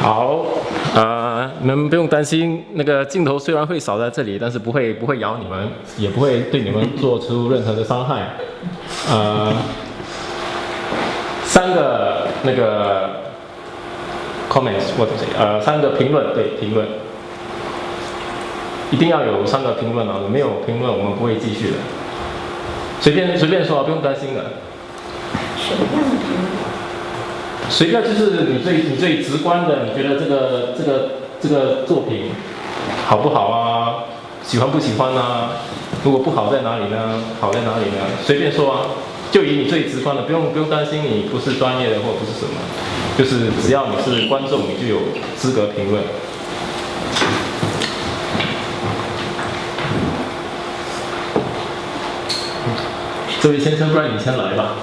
好，你们不用担心，那个镜头虽然会扫在这里，但是不会咬你们，也不会对你们做出任何的伤害。3个那个 comments 或者3个评论，对评论，一定要有3个评论啊！没有评论我们不会继续的。随便说啊，不用担心的。什么样的评论？随便就是你最直观的，你觉得这个作品好不好啊？喜欢不喜欢啊？如果不好在哪里呢？好在哪里呢？随便说啊，就以你最直观的，不用担心你不是专业的或不是什么，就是只要你是观众，你就有资格评论。这位先生，不然你先来吧。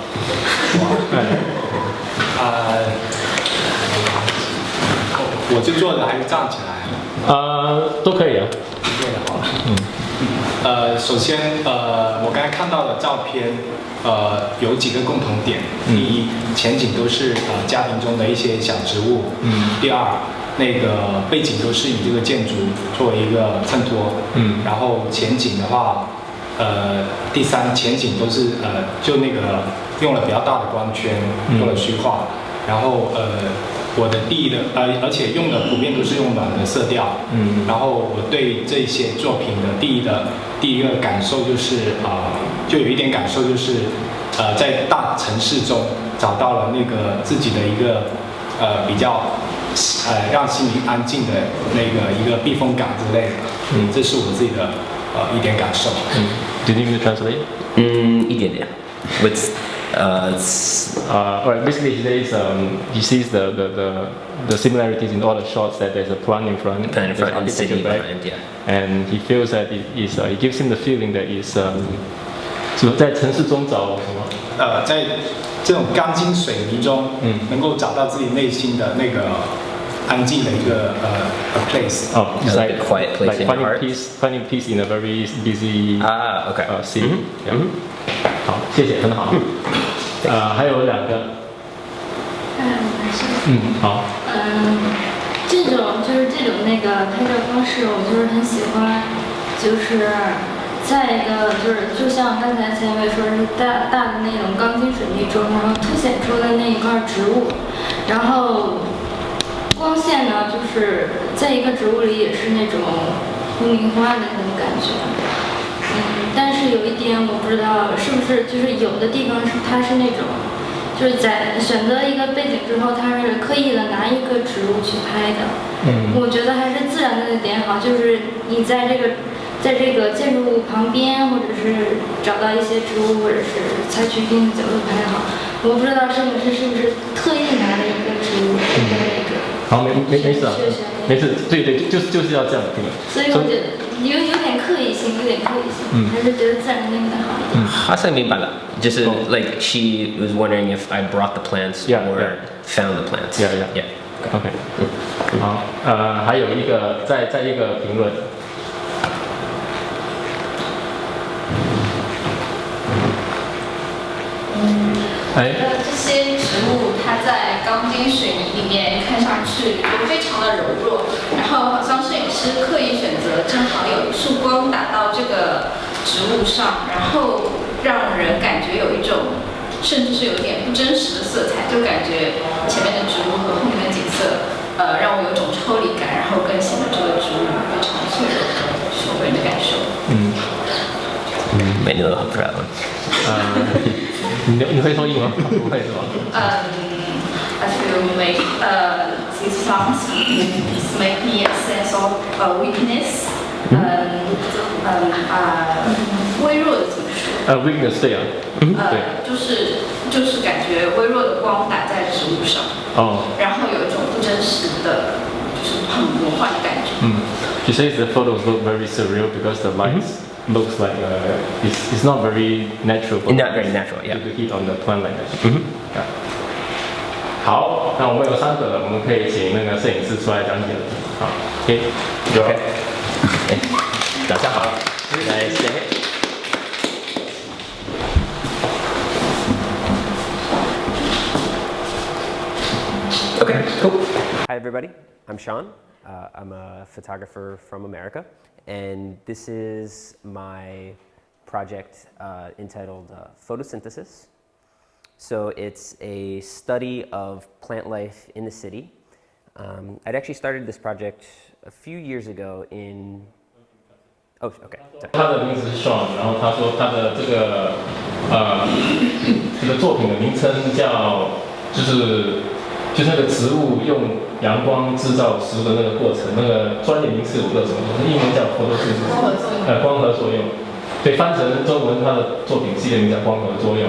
我就坐着还是站起来？都可以啊。对的，好了。首先，我刚才看到的照片，有几个共同点。第一，前景都是家庭中的一些小植物。第二，那个背景都是以这个建筑作为一个衬托。然后前景的话，第三，前景都是就那个用了比较大的光圈，做了虚化。然后我的而且用的普遍都是用暖的色调。然后我对这些作品的第一个感受就是就有一点感受就是，在大城市中找到了那个自己的一个比较让心灵安静的一个避风港之类的。这是我自己的一点感受。Do you need me to translate? 一点点。With Alright, basically he sees the similarities in all the shots that there's a plant in front, and city behind, yeah. And he feels that it gives him the feeling that is 在城市中找什么？在这种钢筋水泥中，能够找到自己内心的那个安静的一个a place. Oh, it's like a quiet place like in your heart. Finding peace in a very busy city. 好，谢谢，很好。还有2个。好。这种那个拍照方式，我就是很喜欢，就是在一个就像刚才前一位说是大的那种钢筋水泥中，然后凸显出的那一块植物，然后光线呢，就是在一个植物里也是那种忽明忽暗的那种感觉。但是有一点我不知道是不是就是有的地方它是那种，就是在选择一个背景之后，它是刻意的拿一个植物去拍的。我觉得还是自然的点好，就是你在这个建筑物旁边，或者是找到一些植物，或者是采取一定的角度拍好。我不知道摄影师是不是特意拿了一个植物跟那个。好，没事啊，没事，对，就是要这样，对吧？所以我觉得有点刻意性，还是觉得自然那个好一点。好像明白了，就是 like she was wondering if I brought the plants or found the plants. Yeah. OK. 好，还有一个再一个评论。这些植物它在钢筋水泥里面看上去都非常的柔弱，然后好像摄影师刻意选择正好有一束光打到这个植物上，然后让人感觉有一种甚至是有点不真实的色彩，就感觉前面的植物和后面的景色让我有一种抽离感，然后更显得这个植物非常脆弱的是我个人的感受。没那么很 proud。你会说英文吗？不会是吧？I feel like these plants make me a sense of weakness. 微弱的怎么说？weakness 对啊。对。就是感觉微弱的光打在植物上。然后有一种不真实的，就是很魔幻的感觉。She says the photos look very surreal because the lights. Looks like it's not very natural. Not very natural, yeah. To hit on the plant like that. Yeah. 好，那我们有3个了，我们可以请那个摄影师出来讲解了。好 ，OK， 大家好，来谢谢。Okay, cool. Hi everybody. I'm Sean. I'm a photographer from America, and this is my project entitled Photosynthesis. So it's a study of plant life in the city. I'd actually started this project a few years ago in... Oh, okay. 他的名字是 Sean， 然后他说他的这个作品的名称叫就是那个植物用阳光制造食物的那个过程，那个专业名词我不知道怎么说，英文叫 photosynthesis， 光合作用。对，翻成中文他的作品系列名叫光合作用。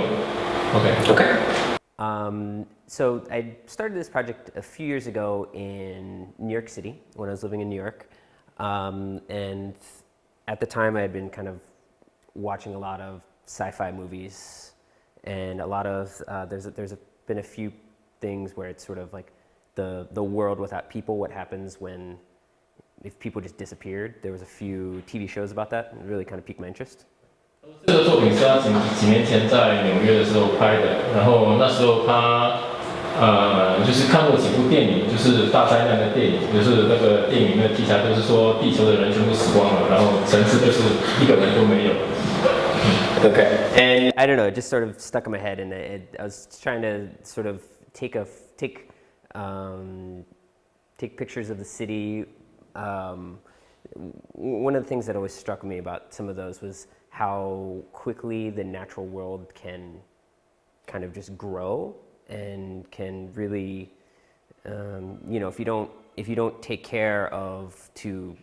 Okay. So I started this project a few years ago in New York City when I was living in New York, and at the time I had been kind of watching a lot of sci-fi movies, and a lot of there's been a few things where it's sort of like the world without people, what happens if people just disappeared. There was a few TV shows about that, and it really kind of piqued my interest. 这个作品是他几年前在纽约的时候拍的，然后那时候他就是看过几部电影，就是大灾难的电影，就是那个电影的题材都是说地球的人全部死光了，然后城市就是一个人都没有。Okay. And I don't know, it just sort of stuck in my head, and I was trying to sort of take pictures of the city. One of the things that always struck me about some of those was how quickly the natural world can kind of just grow and can really, if you don't take care of to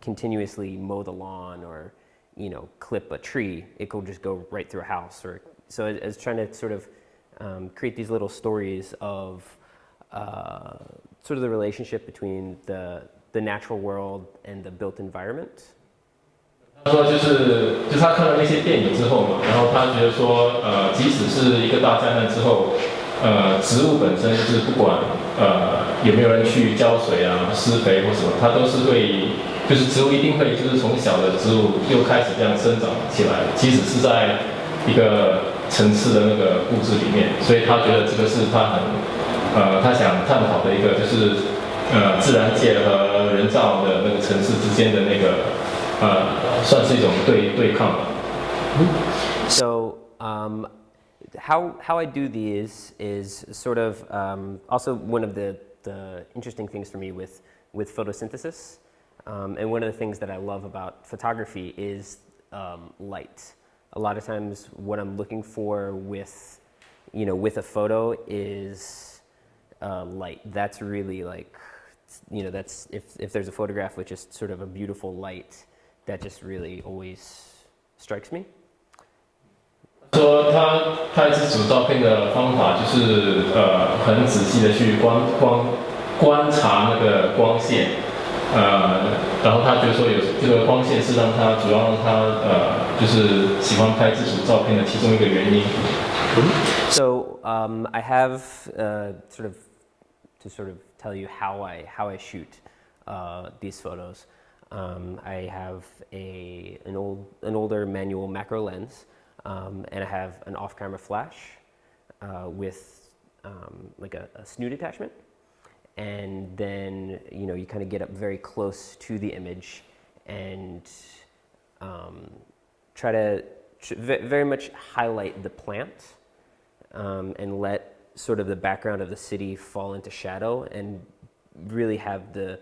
continuously mow the lawn or, clip a tree, it could just go right through a house. So I was trying to sort of create these little stories of sort of the relationship between the natural world and the built environment. 他说就是他看了那些电影之后嘛，然后他觉得说即使是一个大灾难之后，植物本身就是不管有没有人去浇水啊、施肥或什么，它都是会，就是植物一定会就是从小的植物又开始这样生长起来，即使是在一个层次的那个物质里面，所以他觉得这个是他他想探讨的一个就是自然界和人造的那个层次之间的那个算是一种对抗。So how I do these is sort of also one of the interesting things for me with photosynthesis, and one of the things that I love about photography is light. A lot of times what I'm looking for with a photo is light. That's really like, that's if there's a photograph with just sort of a beautiful light, that just really always strikes me. 说他拍这组照片的方法就是很仔细的去观察那个光线，然后他觉得说有这个光线是主要让他就是喜欢拍这组照片的其中一个原因。So I have sort of tell you how I shoot these photos. I have an older manual macro lens, and I have an off-camera flash with like a snoot attachment, and then you kind of get up very close to the image and try to very much highlight the plant and let sort of the background of the city fall into shadow and really have the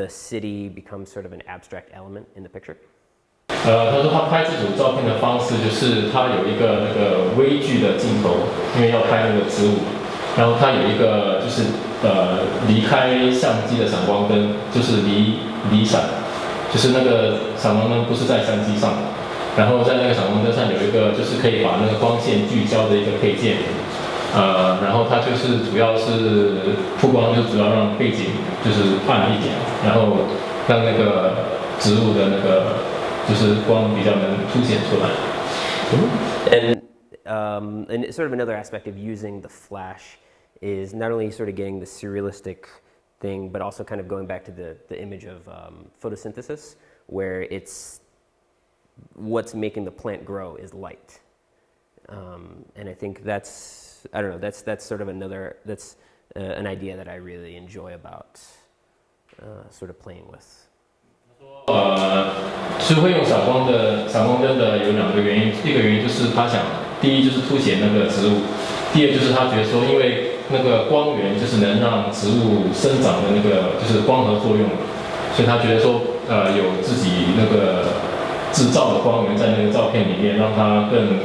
city become sort of an abstract element in the picture. 他说他拍这组照片的方式就是他有一个那个微距的镜头，因为要拍那个植物，然后他有一个就是离开相机的闪光灯，就是离闪，就是那个闪光灯不是在相机上，然后在那个闪光灯上有一个就是可以把那个光线聚焦的一个配件。然后它就是主要是曝光，就主要让背景就是暗一点，然后让那个植物的那个就是光比较能凸显出来。And sort of another aspect of using the flash is not only sort of getting the surrealistic thing, but also kind of going back to the image of photosynthesis, where it's what's making the plant grow is light. And I think that's sort of an idea that I really enjoy about sort of playing with. 是会用闪光灯的有2个原因，一个原因就是他想，第一就是凸显那个植物，第二就是他觉得说，因为那个光源就是能让植物生长的那个就是光合作用，所以他觉得说，有自己那个制造的光源在那个照片里面，让他更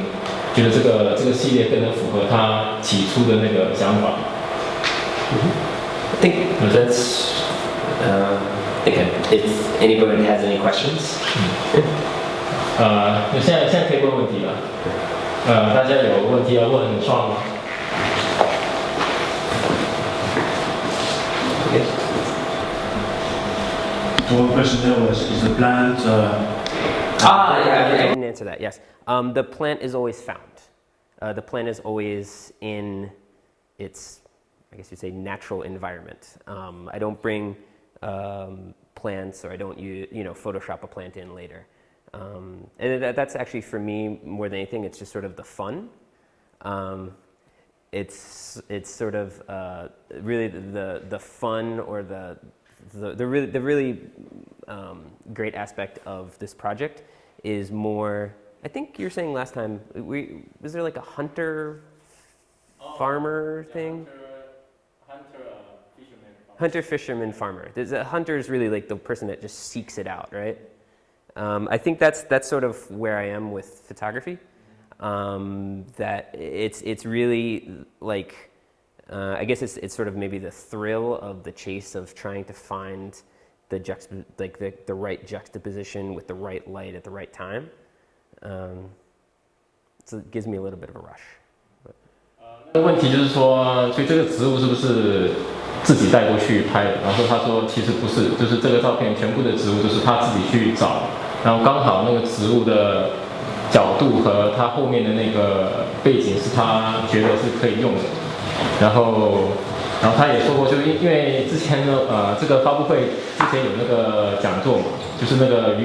觉得这个系列更能符合他起初的那个想法。I think that's. Okay. If anybody has any questions. 现在可以问问题了。大家有问题要问创吗？ Okay. One question there was, is the plant... I didn't answer that, yes. The plant is always found. The plant is always in its, I guess you'd say, natural environment. I don't bring plants, or I don't Photoshop a plant in later. And that's actually, for me, more than anything, it's just sort of the fun. It's sort of really the fun, or the really great aspect of this project is more. I think you were saying last time, was there like a hunter farmer thing? Hunter fisherman farmer. A hunter is really like the person that just seeks it out, right? I think that's sort of where I am with photography. That it's really like, I guess it's sort of maybe the thrill of the chase of trying to find the right juxtaposition with the right light at the right time. So it gives me a little bit of a rush. 问题就是说，所以这个植物是不是自己带过去拍的？然后他说其实不是，就是这个照片全部的植物都是他自己去找，然后刚好那个植物的角度和它后面的那个背景是他觉得是可以用的。然后他也说过，就是因为之前呢，这个发布会之前有那个讲座嘛，就是那个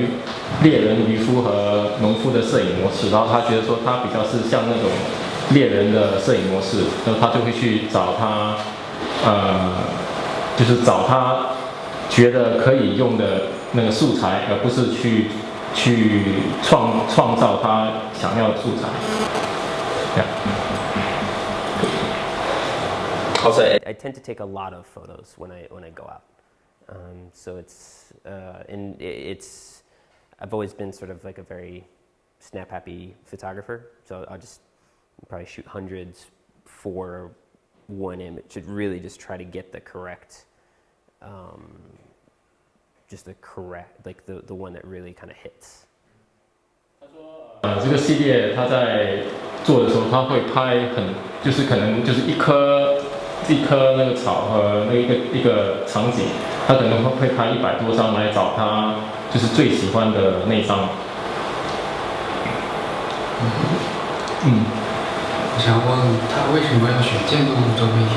猎人、渔夫和农夫的摄影模式，然后他觉得说他比较是像那种猎人的摄影模式，然后他就会去找他，就是找他觉得可以用的那个素材，而不是去创造他想要的素材。Also, I tend to take a lot of photos when I go out. So I've always been sort of like a very snap-happy photographer. So I'll just probably shoot hundreds for one image. Should really just try to get the correct, like the one that really kind of hits. 这个系列他在做的时候，他会拍就是可能就是一棵那个草和那一个场景，他可能会拍100多张来找他就是最喜欢的那张。我想问他为什么要选建筑作品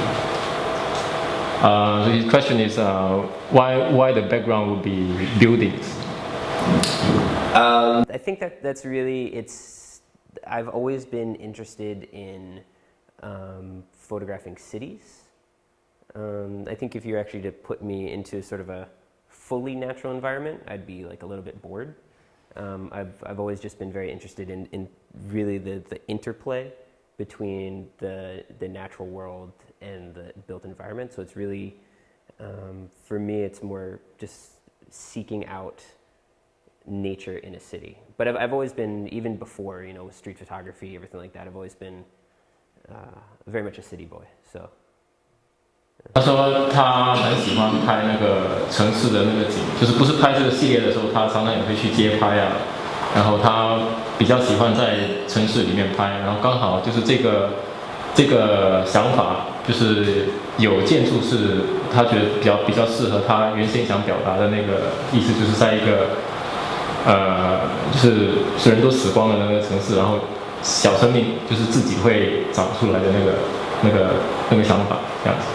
？The question is why the background would be buildings. I think that's really I've always been interested in photographing cities. I think if you were actually to put me into sort of a fully natural environment, I'd be like a little bit bored. I've always just been very interested in really the interplay between the natural world and the built environment. So it's really, for me, it's more just seeking out nature in a city. But I've always been, even before, with street photography, everything like that, I've always been very much a city boy. So. 他说他很喜欢拍那个城市的那个景，就是不是拍这个系列的时候，他常常也会去街拍啊。然后他比较喜欢在城市里面拍，然后刚好就是这个想法，就是有建筑是他觉得比较适合他原先想表达的那个意思，就是在一个就是人都死光了的那个城市，然后小生命就是自己会长出来的那个想法，这样子。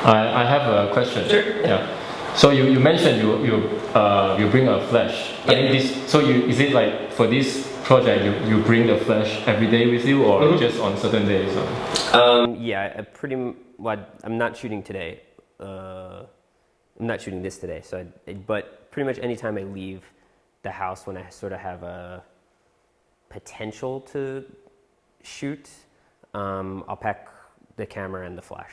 I have a question. Sure. Yeah. So you mentioned you bring a flash. Yeah. Is it like for this project, you bring the flash every day with you, or just on certain days? Yeah, well, I'm not shooting today. I'm not shooting this today, but pretty much anytime I leave the house when I sort of have a potential to shoot, I'll pack the camera and the flash.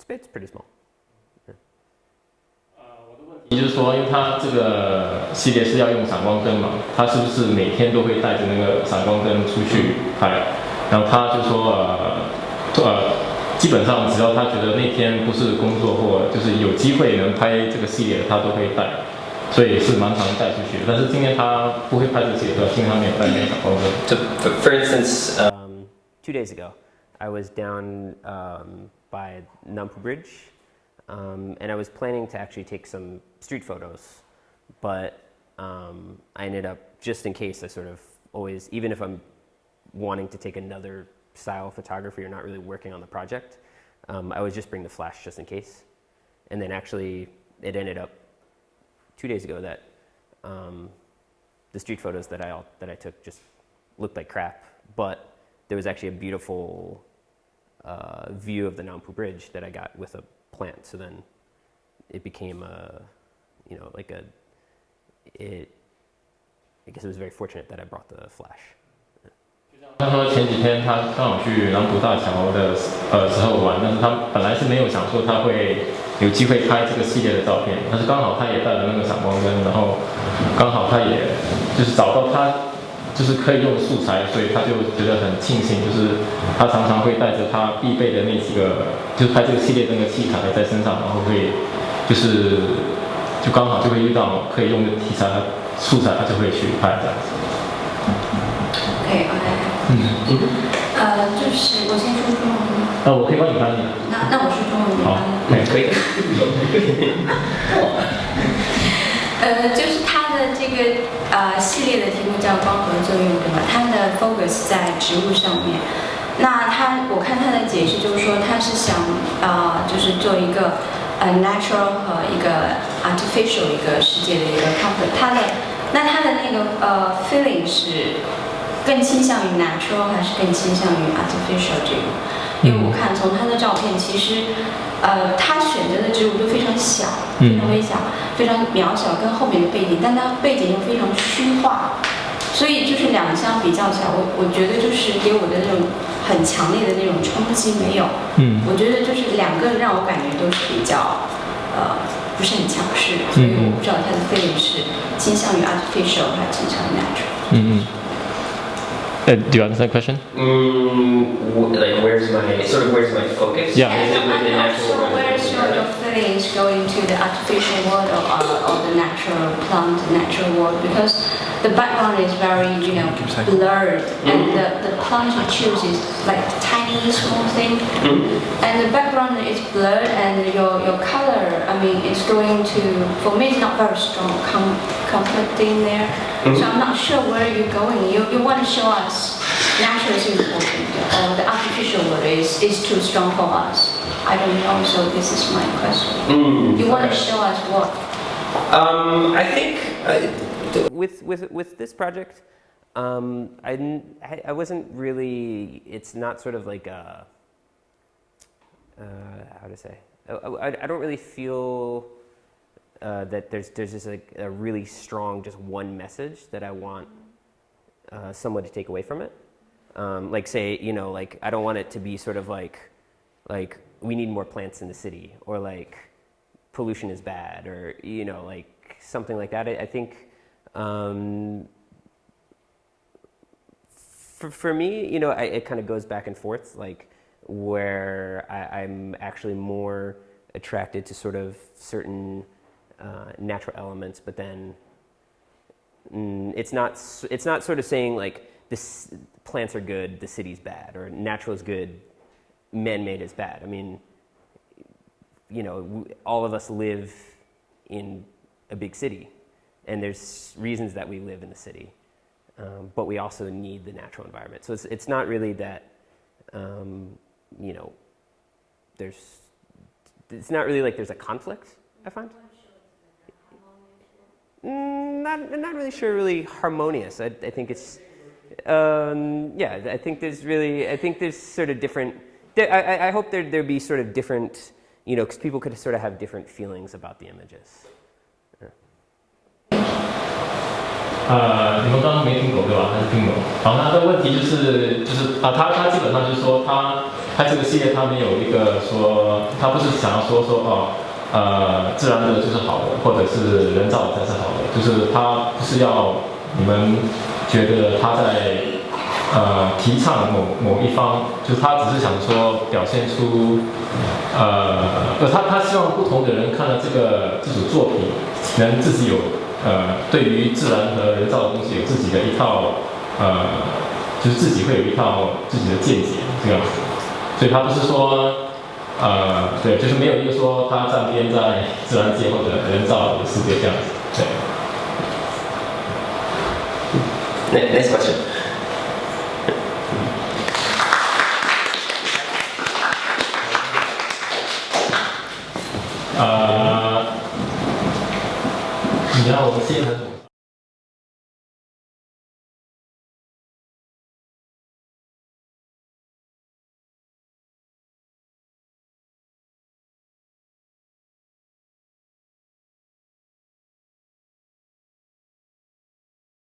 It's pretty small. 也就是说，因为它这个系列是要用闪光灯嘛，他是不是每天都会带着那个闪光灯出去拍？然后他就说基本上只要他觉得那天不是工作或就是有机会能拍这个系列的，他都会带，所以是蛮常带出去的。但是今天他不会拍这个系列，因为他没有带那个闪光灯。So, for instance, 2 days ago, I was down by Nampu Bridge, and I was planning to actually take some street photos, but I ended up, just in case, I sort of always, even if I'm wanting to take another style of photography or not really working on the project, I would just bring the flash just in case. And then actually, it ended up 2 days ago that the street photos that I took just looked like crap, but there was actually a beautiful view of the Nampu Bridge that I got with a plant. So then it became I guess it was very fortunate that I brought the flash. 他说前几天他刚好去南浦大桥的时候玩，但是他本来是没有想说他会有机会拍这个系列的照片，但是刚好他也带了那个闪光灯，然后刚好他也就是找到他就是可以用的素材，所以他就觉得很庆幸，就是他常常会带着他必备的那几个，就是拍这个系列的那个器材在身上，然后会就刚好就会遇到可以用的题材素材，他就会去拍这样子。OK， 就是我先说中文吗？我可以帮你翻译。那我说中文，你翻译。可以。就是它的这个系列的题目叫光合作用，对吧？它的 focus 在植物上面。那我看他的解释就是说，他是想就是做一个natural 和一个 artificial 一个世界的一个 conflict。他的那个feeling 是更倾向于 natural 还是更倾向于 artificial 这个？因为我看从他的照片，其实他选择的植物都非常小，非常微小，非常渺小，跟后面的背景，但他背景又非常虚化，所以就是两相比较起来，我觉得就是给我的那种很强烈的那种冲击没有。我觉得就是两个让我感觉都是比较不是很强势，所以我不知道他的 feeling 是倾向于 artificial 还是倾向于 natural。Do you understand the question? Like where's my focus? Yeah. I'm not sure where's your feelings going to the artificial world or the natural plant, natural world, because the background is very, blurred, and the plant you choose is like tiny, small thing, and the background is blurred, and your color, I mean, it's going to, for me, it's not very strong, conflicting there. So I'm not sure where you're going. You want to show us natural is important, or the artificial world is too strong for us. I don't know. So this is my question. You want to show us what? I think with this project, I wasn't really. It's not sort of like a how to say. I don't really feel that there's just like a really strong just one message that I want someone to take away from it. Like say, like I don't want it to be sort of like we need more plants in the city, or like pollution is bad, or like something like that. I think for me, it kind of goes back and forth, like where I'm actually more attracted to sort of certain natural elements, but then it's not sort of saying like this plants are good, the city's bad, or natural is good, man-made is bad. I mean, all of us live in a big city, and there's reasons that we live in the city, but we also need the natural environment. So it's not really that it's not really like there's a conflict, I find. Not really sure. Really harmonious. I think it's. Yeah, I think there's sort of different. I hope there'd be sort of different. Because people could sort of have different feelings about the images. 你们刚刚没听懂对吧？还是听懂？好，那这问题就是他基本上就是说他拍这个系列他没有一个说他不是想要说自然的就是好的，或者是人造的才是好的，就是他不是要你们觉得他在提倡某一方，就是他只是想说表现出他希望不同的人看了这组作品，能自己有对于自然和人造的东西有自己的一套就是自己会有一套自己的见解这样子，所以他不是说对，就是没有一个说他站边在自然界或者人造的世界这样子，对。Next question.你要我们现在。